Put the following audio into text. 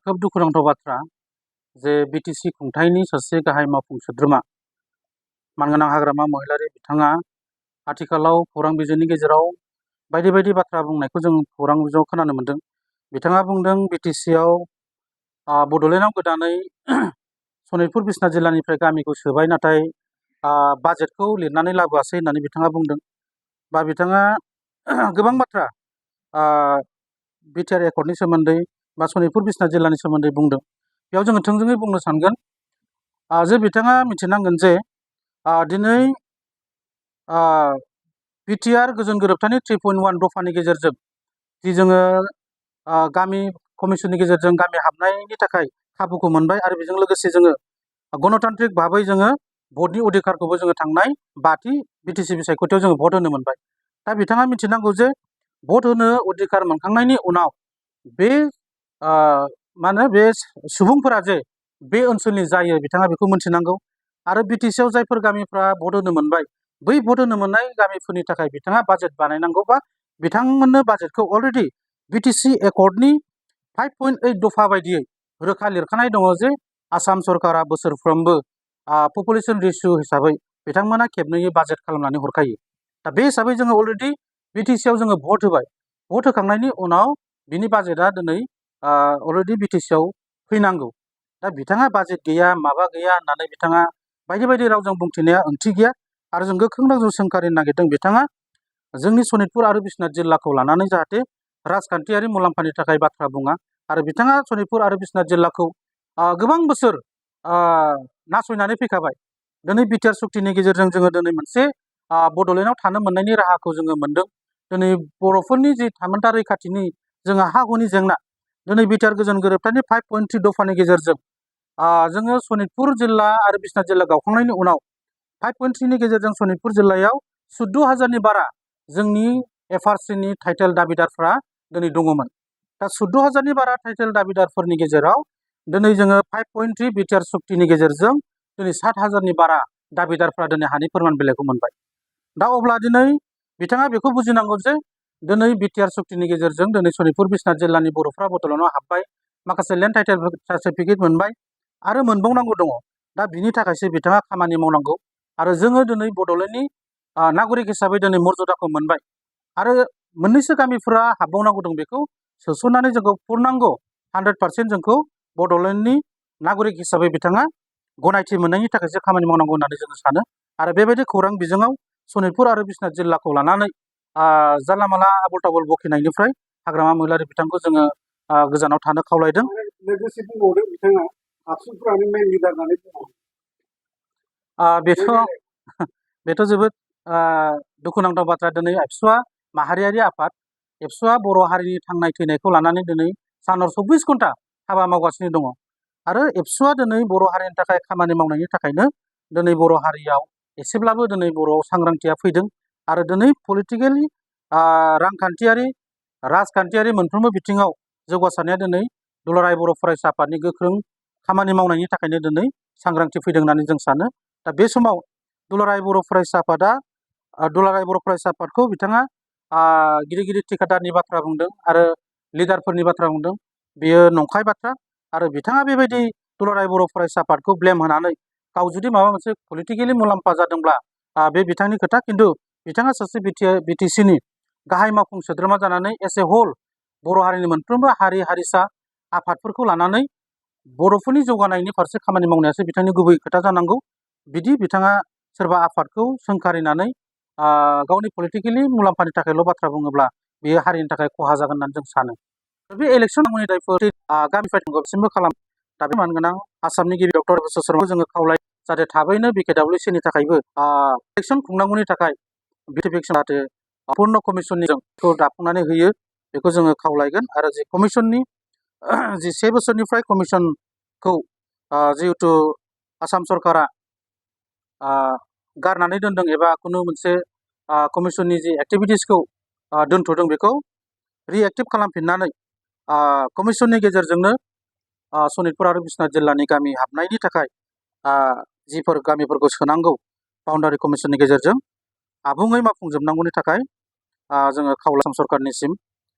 खोब दुखुनांथाव बाथ्रा जे बिटिसि खुंथायनि सासे गाहाय मावफुं सोद्रोमा मानगोनां हाग्रामा महिलारि बिथाङा आथिखालाव खौरां बिजोंनि गेजेराव बायदि बायदि बाथ्रा बुंनायखौ जों खौरां बिजोङाव खोनानो मोन्दों। बिथाङा बुंदों बिटिसिआव बड'लेण्डआव गोदानै सनितपुर बिसनाथ जिल्लानिफ्राय गामिखौ सोबाय, नाथाय बाजेटखौ लिरनानै लाबोआसै होननानै बिथाङा बुंदों। बा बिथाङा गोबां बाथ्रा बिटिआर एकर्डनि सोमोन्दै बा सनितपुर बिसनाथ जिल्लानि सोमोन्दै बुंदों। बेयाव जोङो थोंजोङै बुंनो सानगोन जे बिथाङा मिथिनांगोन जे दिनै बिटिआर गोजोन गोरोबथानि 3.1 दफानि गेजेरजों जि जोङो गामि कमिसननि गेजेरजों गामि हाबनायनि थाखाय खाबुखौ मोनबाय आरो बेजों लोगोसे जोङो गणतान्त्रिक भाबै जोङो भटनि अधिकारखौबो जोङो थांनाय 5थि बिटिसि बिसायख'थियाव जोङो भट होनो मोनबाय। दा बिथाङा मिथिनांगौ जे भट होनो अधिकार मोनखांनायनि उनाव बे बे सुबुंफोरा जे बे ओनसोलनि जायो बिथाङा बेखौ मिथिनांगौ। आरो बिटिसिआव जायफोर गामिफ्रा भट होनो मोनबाय बै भट होनो मोननाय गामिफोरनि थाखाय बिथाङा बाजेट बानायनांगौ, बा बिथांमोननो बाजेटखौ अलरेडि बिटिसि एकर्डनि 5.8 दफा बायदियै रोखा लिरखानाय दङ जे आसाम सरकारा बोसोरफ्रोमबो पपुलेसन रेसिय' हिसाबै बिथांमोना खेबनैयै बाजेट खालामनानै हरखायो। दा बे हिसाबै जोङो अलरेडि बिटिसिआव जोङो भट होबाय। भट होखांनायनि उनाव बिनि बाजेटआ दिनै अलरेडि बिटिसिआव फैनांगौ। दा बिथाङा बाजेट गैया माबा गैया होननानै बिथाङा बायदि बायदि रावजों बुंथिनाया ओंथि गैया। आरो जों गोख्रों रावजों सोंखारिनो नागिरदों बिथाङा जोंनि सनितपुर आरो बिसनाथ जिल्लाखौ लानानै जाहाथे राजखान्थियारि मुलाम्फानि थाखाय बाथ्रा बुङा। आरो बिथाङा सनितपुर आरो बिसनाथ जिल्लाखौ गोबां बोसोर नासयनानै फैखाबाय। दिनै बिटिआर सुक्तिनि गेजेरजों जोङो दिनै मोनसे बड'लेण्डआव थानो मोननायनि राहाखौ जोङो मोन्दों। दिनै बर'फोरनि जि थामोनथा रैखाथिनि जोंहा हा हुनि जेंना, दिनै बिटिआर गोजोन गोरोबथानि 5.3 दफानि गेजेरजों जोङो सनितपुर जिल्ला आरो बिसनाथ जिल्ला गावखांनायनि उनाव 5.3 नि गेजेरजों सनितपुर जिल्लायाव 14,000नि बारा जोंनि एफआरसिनि टाइटेल दाबिदारफ्रा दिनै दङमोन। दा 14,000नि बारा टाइटेल दाबिदारफोरनि गेजेराव दिनै जोङो 5.3 बिटिआर सुक्तिनि गेजेरजों दिनै 7,000नि बारा दाबिदारफ्रा दिनै हानि फोरमान बिलाइखौ मोनबाय। दा अब्ला दिनै बिथाङा बेखौ बुजिनांगौ जे दिनै बिटिआर सुक्तिनि गेजेरजों दिनै सनितपुर बिसनाथ जिल्लानि बर'फ्रा बड'लेण्डआव हाबबाय, माखासे लेन्ड टाइटेल सार्टिफिकेट मोनबाय आरो मोनबावनांगौ दङ। दा बिनि थाखायसो बिथाङा खामानि मावनांगौ। आरो जोङो दिनै बड'लेण्डनि नागरिक हिसाबै दिनै मर्यादाखौ मोनबाय आरो मोननैसो गामिफोरा हाबबावनांगौ दं। बेखौ सोसननानै जोंखौ पुर्नांग 100% जोंखौ बड'लेण्डनि नागरिक हिसाबै बिथाङा गनायथि मोननायनि थाखायसो खामानि मावनांगौ होननानै जोङो सानो। आरो बेबायदि खौरां बिजोङाव सनितपुर आरो बिसनाथ जिल्लाखौ लानानै जानला माला आबल ताबल बखिनायनिफ्राय हाग्रामा महिलारि बिथांखौ जोङो गोजानाव थानो खावलायदों। लोगोसे बुंबावदों बिथाङा आबसुफ्रानो मेन लिडार होननानै बुंबावदों। बेथ' जोबोद दुखुनांथाव बाथ्रा। दिनै एबसुआ माहारियारि आफाद, एबसुआ बर' हारिनि थांनाय थैनायखौ लानानै दिनै सानाव 24 घन्टा हाबा मावगासिनो दङ। आरो एबसुआ दिनै बर' हारिनि थाखाय खामानि मावनायनि थाखायनो दिनै बर' हारियाव एसेब्लाबो दिनै बर'आव सांग्रांथिया फैदों। आरो दिनै पलिटिकेलि रांखान्थियारि राजखान्थियारि मोनफ्रोमबो बिथिङाव जौगासारनाया दिनै दुलाराय बर' फरायसा आफादनि गोख्रों खामानि मावनायनि थाखायनो दिनै सांग्रांथि फैदों होननानै जों सानो। दा बे समाव दुलाराय बर' फरायसा आफादखौ बिथाङा गिदिर गिदिर थिखादारनि बाथ्रा बुंदों आरो लिडारफोरनि बाथ्रा बुंदों। बेयो नंखाय बाथ्रा। आरो बिथाङा बेबायदि दुलाराय बर' फरायसा आफादखौ ब्लेम होनानै गाव जुदि माबा मोनसे पलिटिकेलि मुलाम्फा जादोंब्ला बे बिथांनि खोथा। खिन्थु बिथाङा सासे बिटिसिनि गाहाय मावफुं सोद्रोमा जानानै एस ए हल बर' हारिनि मोनफ्रोमबो हारि हारिसा आफादफोरखौ लानानै बर'फोरनि जौगानायनि फारसे खामानि मावनायासो बिथांनि गुबै खोथा जानांगौ। बिदि बिथाङा सोरबा आफादखौ सोंखारिनानै गावनि पलिटिकेलि मुलाम्फानि थाखायल' बाथ्रा बुङोब्ला बेयो हारिनि थाखाय खहा जागोन होननानै जों सानो। बे इलेक्सन दायफोर गामिनिफ्राय दासिमबो खालाम। दा बे मानगोनां आसामनि गिबि डक्टर अबसु शर्माखौ जोङो खावलाय जाहाथे थाबैनो BKWCनि थाखायबो इलेक्सन खुंनांगौनि थाखाय जाहाथे पूर्ण कमिसननिखौ दाफुंनानै होयो बेखौ जोङो खावलायगोन। आरो जि कमिसननि जि 1 बोसोरनिफ्राय कमिसनखौ जिहेथु आसाम सरकारा गारनानै दोनदों एबा खुनु मोनसे कमिसननि जि एक्टिभिटिसखौ दोनथ'दों बेखौ रिएक्टिभ खालामफिननानै कमिसननि गेजेरजोंनो सनितपुर आरो बिसनाथ जिल्लानि गामि हाबनायनि थाखाय जिफोर गामिफोरखौ सोनांगौ बाउन्डारि कमिसननि गेजेरजों आबुङै मावफुंजोबनांगौनि थाखाय जोङो आसाम सरकारनिसिम